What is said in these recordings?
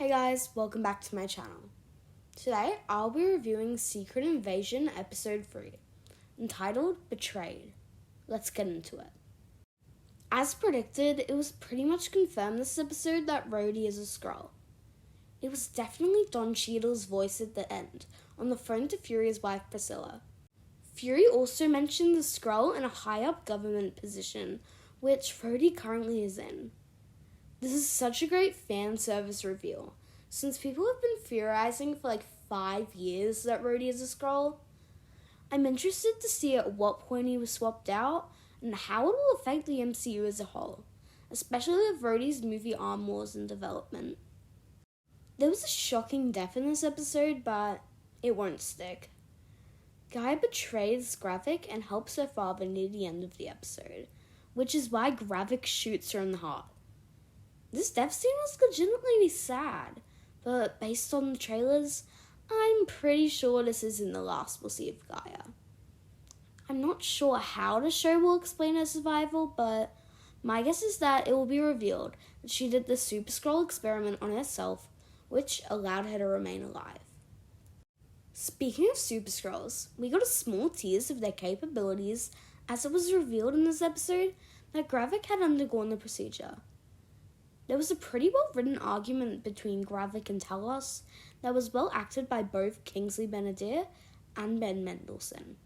Hey guys, welcome back to my channel. Today I'll be reviewing Secret Invasion Episode 3, entitled Betrayed. Let's get into it. As predicted, it was pretty much confirmed this episode that Rhodey is a Skrull. It was definitely Don Cheadle's voice at the end, on the phone to Fury's wife Priscilla. Fury also mentioned the Skrull in a high-up government position, which Rhodey currently is in. This is such a great fan service reveal, since people have been theorizing for 5 years that Rhodey is a Skrull. I'm interested to see at what point he was swapped out and how it will affect the MCU as a whole, especially with Rhodey's movie Arm Wars in development. There was a shocking death in this episode, but it won't stick. Gaia betrays Gravik and helps her father near the end of the episode, which is why Gravik shoots her in the heart. This death scene was legitimately sad, but based on the trailers, I'm pretty sure this isn't the last we'll see of Gaia. I'm not sure how the show will explain her survival, but my guess is that it will be revealed that she did the Super Skrull experiment on herself, which allowed her to remain alive. Speaking of Super Skrulls, we got a small tease of their capabilities as it was revealed in this episode that Gravik had undergone the procedure. There was a pretty well-written argument between Gravik and Talos that was well acted by both Kingsley Ben-Adir and Ben Mendelsohn.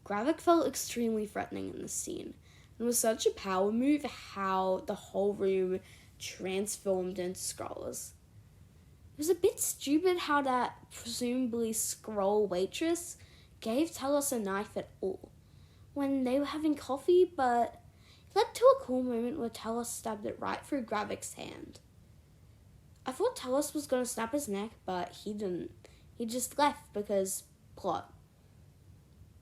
Gravik felt extremely threatening in this scene, and was such a power move how the whole room transformed into Skrulls. It was a bit stupid how that presumably Skrull waitress gave Talos a knife at all when they were having coffee, but it led to a cool moment where Talos stabbed it right through Gravik's hand. I thought Talos was going to snap his neck, but he didn't. He just left because plot.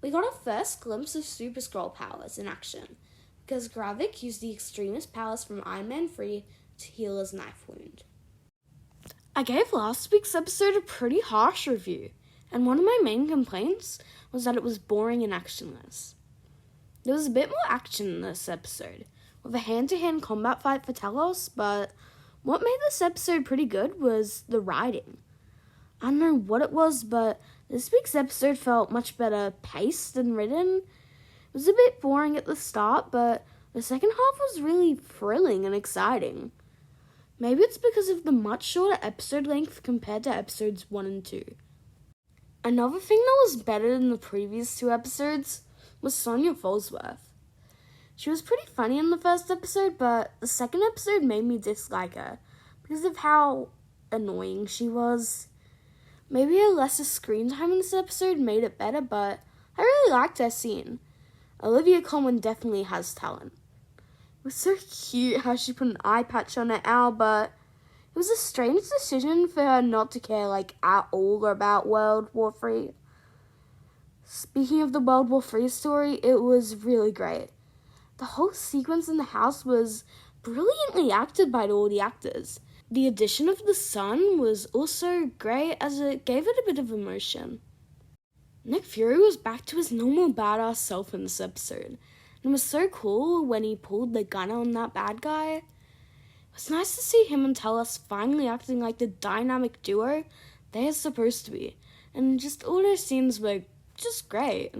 We got our first glimpse of Super Skrull powers in action because Gravik used the extremist powers from Iron Man 3 to heal his knife wound. I gave last week's episode a pretty harsh review, and one of my main complaints was that it was boring and actionless. There was a bit more action in this episode, with a hand-to-hand combat fight for Talos, but what made this episode pretty good was the writing. I don't know what it was, but this week's episode felt much better paced and written. It was a bit boring at the start, but the second half was really thrilling and exciting. Maybe it's because of the much shorter episode length compared to episodes 1 and 2. Another thing that was better than the previous 2 episodes was Sonya Falsworth. She was pretty funny in the first episode, but the second episode made me dislike her because of how annoying she was. Maybe her lesser screen time in this episode made it better, but I really liked her scene. Olivia Colman definitely has talent. It was so cute how she put an eye patch on her owl, but it was a strange decision for her not to care at all about World War III. Speaking of the World War III story, it was really great. The whole sequence in the house was brilliantly acted by all the actors. The addition of the sun was also great as it gave it a bit of emotion. Nick Fury was back to his normal badass self in this episode. It was so cool when he pulled the gun on that bad guy. It was nice to see him and Talos finally acting like the dynamic duo they are supposed to be, and just all their scenes were just great.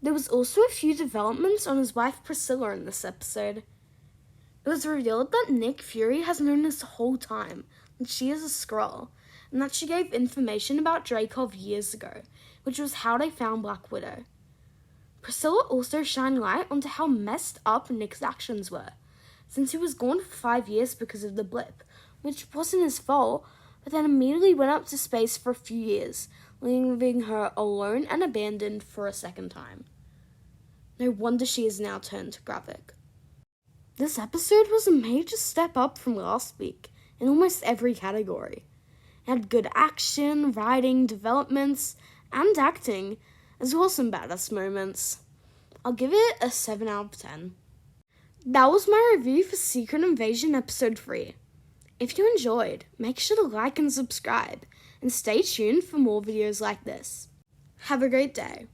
There was also a few developments on his wife Priscilla in this episode. It was revealed that Nick Fury has known this whole time that she is a Skrull, and that she gave information about Dreykov years ago, which was how they found Black Widow. Priscilla also shined light onto how messed up Nick's actions were, since he was gone for 5 years because of the blip, which wasn't his fault, but then immediately went up to space for a few years, leaving her alone and abandoned for a second time. No wonder she is now turned to Gravik. This episode was a major step up from last week in almost every category. It had good action, writing, developments, and acting, as well as some badass moments. I'll give it a 7 out of 10. That was my review for Secret Invasion Episode 3. If you enjoyed, make sure to like and subscribe, and stay tuned for more videos like this. Have a great day.